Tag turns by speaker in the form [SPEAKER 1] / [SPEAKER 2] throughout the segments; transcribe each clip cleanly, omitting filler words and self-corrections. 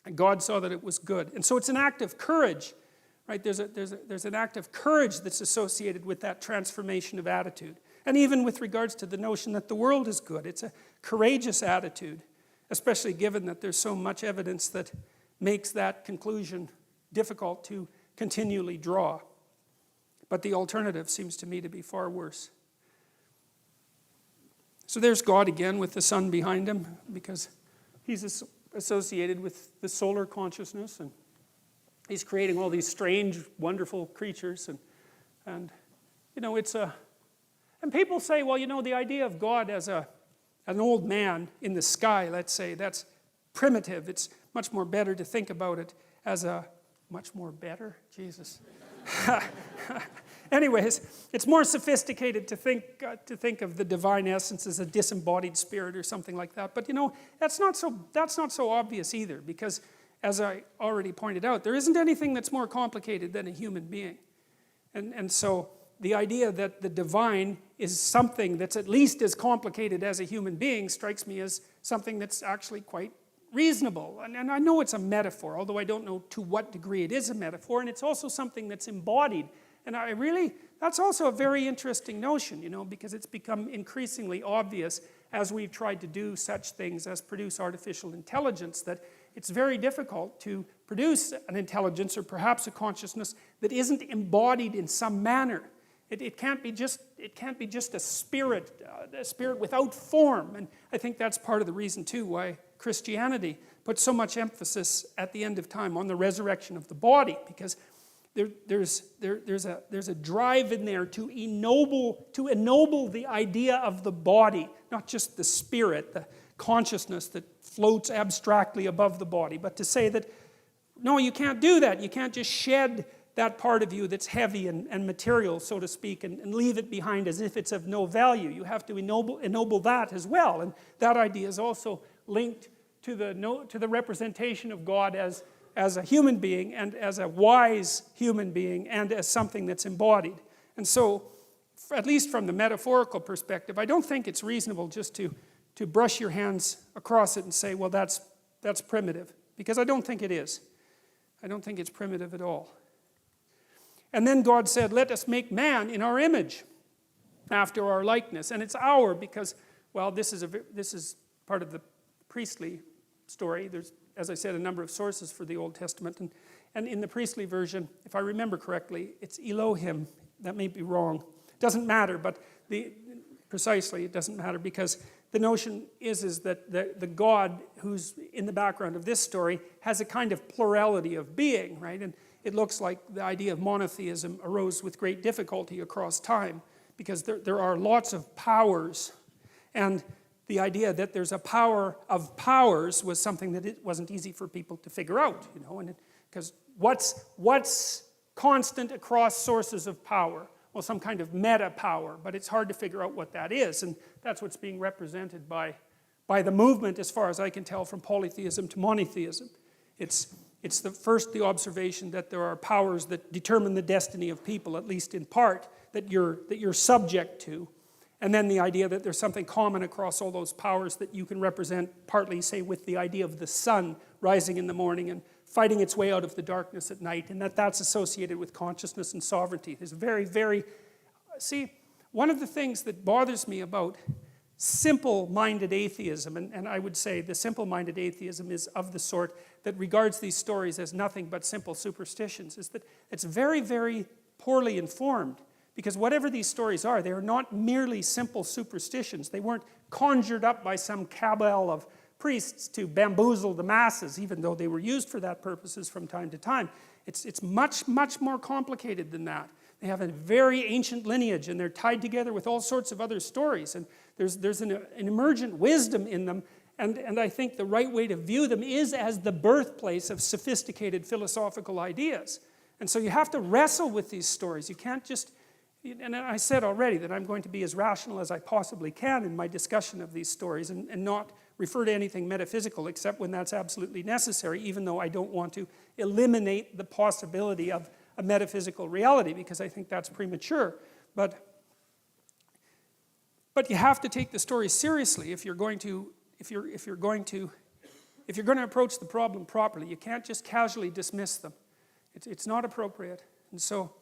[SPEAKER 1] And God saw that it was good. And so it's an act of courage, right? There's an act of courage that's associated with that transformation of attitude. And even with regards to the notion that the world is good, it's a courageous attitude, especially given that there's so much evidence that makes that conclusion difficult to continually draw. But the alternative seems to me to be far worse. So there's God again with the sun behind him, because he's associated with the solar consciousness, and he's creating all these strange, wonderful creatures, and you know, it's a, and people say, well, you know, the idea of God as an old man in the sky, let's say, that's primitive. It's much more better to think about it as a, much more better? Jesus. Anyways, it's more sophisticated to think of the divine essence as a disembodied spirit or something like that. But you know, that's not so obvious either, because as I already pointed out, there isn't anything that's more complicated than a human being. And so the idea that the divine is something that's at least as complicated as a human being strikes me as something that's actually quite reasonable. And I know it's a metaphor, although I don't know to what degree it is a metaphor, and it's also something that's embodied. And that's also a very interesting notion, you know, because it's become increasingly obvious as we've tried to do such things as produce artificial intelligence, that it's very difficult to produce an intelligence or perhaps a consciousness that isn't embodied in some manner. It can't be just a spirit without form. And I think that's part of the reason too why Christianity puts so much emphasis at the end of time on the resurrection of the body, because there's a drive in there to ennoble the idea of the body, not just the spirit, the consciousness that floats abstractly above the body, but to say that, no, you can't do that. You can't just shed that part of you that's heavy and material, so to speak, and leave it behind as if it's of no value. You have to ennoble that as well. And that idea is also linked to the representation of God as a human being, and as a wise human being, and as something that's embodied. And so, at least from the metaphorical perspective, I don't think it's reasonable just to brush your hands across it and say, well, that's primitive. Because I don't think it is. I don't think it's primitive at all. And then God said, let us make man in our image, after our likeness. And it's our, because, well, this is part of the priestly story. There's, as I said, a number of sources for the Old Testament. And in the priestly version, if I remember correctly, it's Elohim. That may be wrong. It doesn't matter, but precisely it doesn't matter, because the notion is that the God who's in the background of this story has a kind of plurality of being, right? And it looks like the idea of monotheism arose with great difficulty across time, because there are lots of powers, and the idea that there's a power of powers was something that it wasn't easy for people to figure out, you know, and because what's constant across sources of power? Well, some kind of meta power, but it's hard to figure out what that is, and that's what's being represented by the movement, as far as I can tell, from polytheism to monotheism. It's the observation that there are powers that determine the destiny of people, at least in part, that you're subject to. And then the idea that there's something common across all those powers that you can represent, partly, say, with the idea of the sun rising in the morning and fighting its way out of the darkness at night, and that's associated with consciousness and sovereignty. There's see, one of the things that bothers me about simple-minded atheism, and I would say the simple-minded atheism is of the sort that regards these stories as nothing but simple superstitions, is that it's very, very poorly informed. Because whatever these stories are, they are not merely simple superstitions. They weren't conjured up by some cabal of priests to bamboozle the masses, even though they were used for that purposes from time to time. It's much, much more complicated than that. They have a very ancient lineage, and they're tied together with all sorts of other stories. And there's an emergent wisdom in them, and I think the right way to view them is as the birthplace of sophisticated philosophical ideas. And so you have to wrestle with these stories. You can't just... And I said already that I'm going to be as rational as I possibly can in my discussion of these stories, and not refer to anything metaphysical except when that's absolutely necessary, even though I don't want to eliminate the possibility of a metaphysical reality, because I think that's premature. But you have to take the story seriously if you're going to if you're going to approach the problem properly, you can't just casually dismiss them. It's not appropriate. And so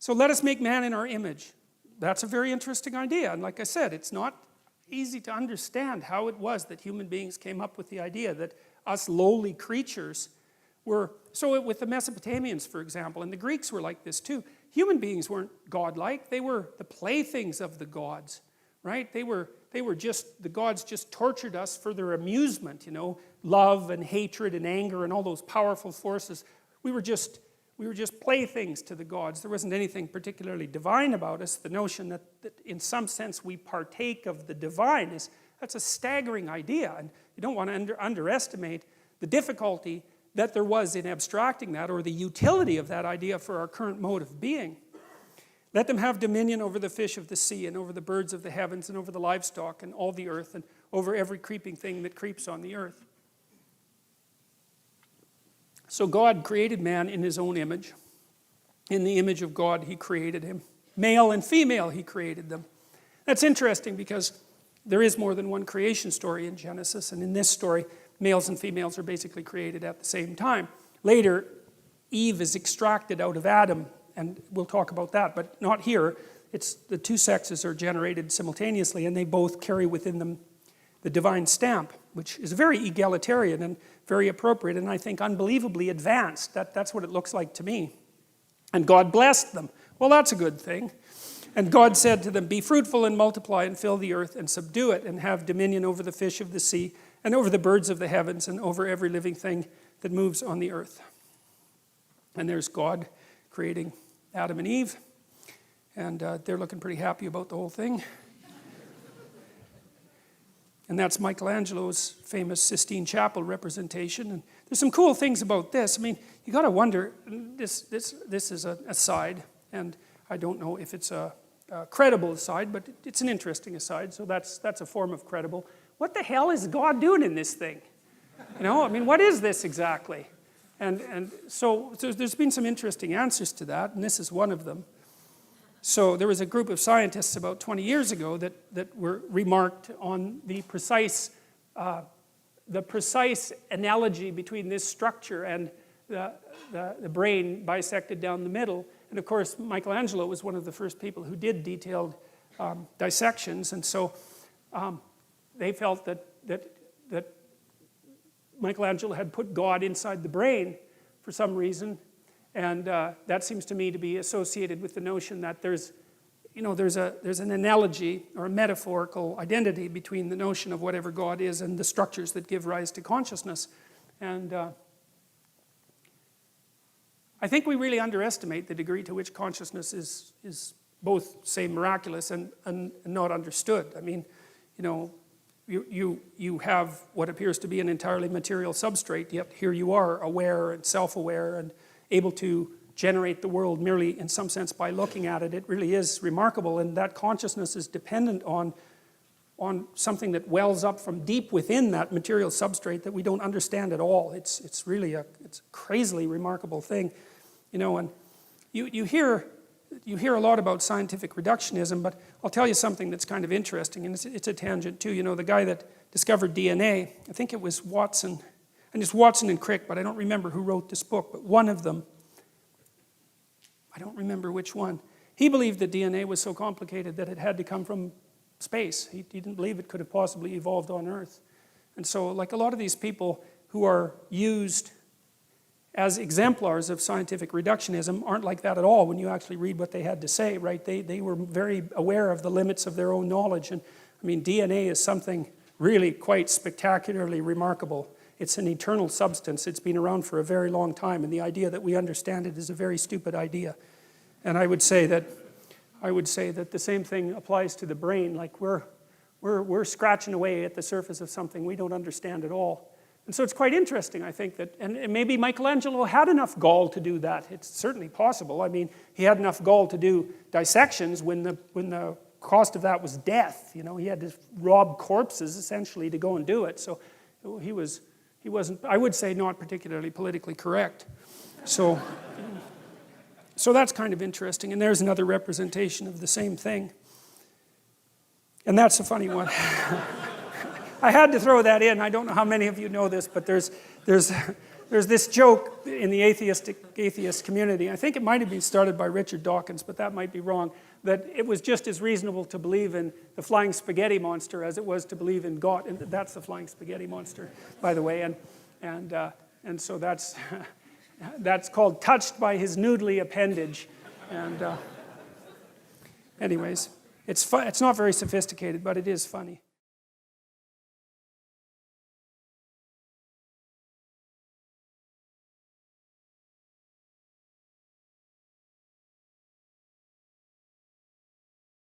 [SPEAKER 1] let us make man in our image. That's a very interesting idea. And like I said, it's not easy to understand how it was that human beings came up with the idea that us lowly creatures were, so with the Mesopotamians, for example, and the Greeks were like this too. Human beings weren't godlike. They were the playthings of the gods, right? They were just, the gods just tortured us for their amusement, you know, love and hatred and anger and all those powerful forces. We were just playthings to the gods. There wasn't anything particularly divine about us. The notion that in some sense we partake of the divine that's a staggering idea, and you don't want to underestimate the difficulty that there was in abstracting that, or the utility of that idea for our current mode of being. Let them have dominion over the fish of the sea, and over the birds of the heavens, and over the livestock, and all the earth, and over every creeping thing that creeps on the earth. So God created man in his own image. In the image of God, he created him. Male and female, he created them. That's interesting because there is more than one creation story in Genesis, and in this story, males and females are basically created at the same time. Later, Eve is extracted out of Adam, and we'll talk about that, but not here. It's the two sexes are generated simultaneously, and they both carry within them the divine stamp, which is very egalitarian and very appropriate, and I think unbelievably advanced. That's what it looks like to me. And God blessed them. Well, that's a good thing. And God said to them, "Be fruitful and multiply and fill the earth and subdue it and have dominion over the fish of the sea and over the birds of the heavens and over every living thing that moves on the earth." And there's God creating Adam and Eve, and they're looking pretty happy about the whole thing. And that's Michelangelo's famous Sistine Chapel representation. And there's some cool things about this. I mean, you got to wonder, this is an aside, and I don't know if it's a credible aside, but it's an interesting aside, so that's a form of credible. What the hell is God doing in this thing? You know, I mean, what is this exactly? And so there's been some interesting answers to that, and this is one of them. So there was a group of scientists about 20 years ago that were remarked on the precise analogy between this structure and the brain bisected down the middle. And of course, Michelangelo was one of the first people who did detailed dissections, and so they felt that Michelangelo had put God inside the brain for some reason. And that seems to me to be associated with the notion that there's an analogy or a metaphorical identity between the notion of whatever God is and the structures that give rise to consciousness. And I think we really underestimate the degree to which consciousness is both, say, miraculous and not understood. I mean, you know, you have what appears to be an entirely material substrate, yet here you are, aware and self-aware and able to generate the world merely in some sense by looking at it. It really is remarkable, and that consciousness is dependent on something that wells up from deep within that material substrate that we don't understand at all. It's really a crazily remarkable thing, you know. And you hear a lot about scientific reductionism, but I'll tell you something that's kind of interesting, and it's a tangent too. You know, the guy that discovered DNA, I think it was Watson. And it's Watson and Crick, but I don't remember who wrote this book, but one of them, I don't remember which one, he believed that DNA was so complicated that it had to come from space. He didn't believe it could have possibly evolved on Earth. And so, like a lot of these people who are used as exemplars of scientific reductionism aren't like that at all when you actually read what they had to say, right? They were very aware of the limits of their own knowledge. And I mean, DNA is something really quite spectacularly remarkable. It's an eternal substance. It's been around for a very long time, and the idea that we understand it is a very stupid idea. And I would say that the same thing applies to the brain. Like we're scratching away at the surface of something we don't understand at all. And so it's quite interesting, I think, that, and maybe Michelangelo had enough gall to do that. It's certainly possible. I mean, he had enough gall to do dissections when the cost of that was death. You know, he had to rob corpses essentially to go and do it. So he wasn't, I would say, not particularly politically correct. So that's kind of interesting. And there's another representation of the same thing. And that's a funny one. I had to throw that in. I don't know how many of you know this, but there's this joke in the atheist community. I think it might have been started by Richard Dawkins, but that might be wrong, that it was just as reasonable to believe in the flying spaghetti monster as it was to believe in God. And that's the flying spaghetti monster, by the way. And so that's, that's called touched by his noodly appendage. And anyways, it's not very sophisticated, but it is funny.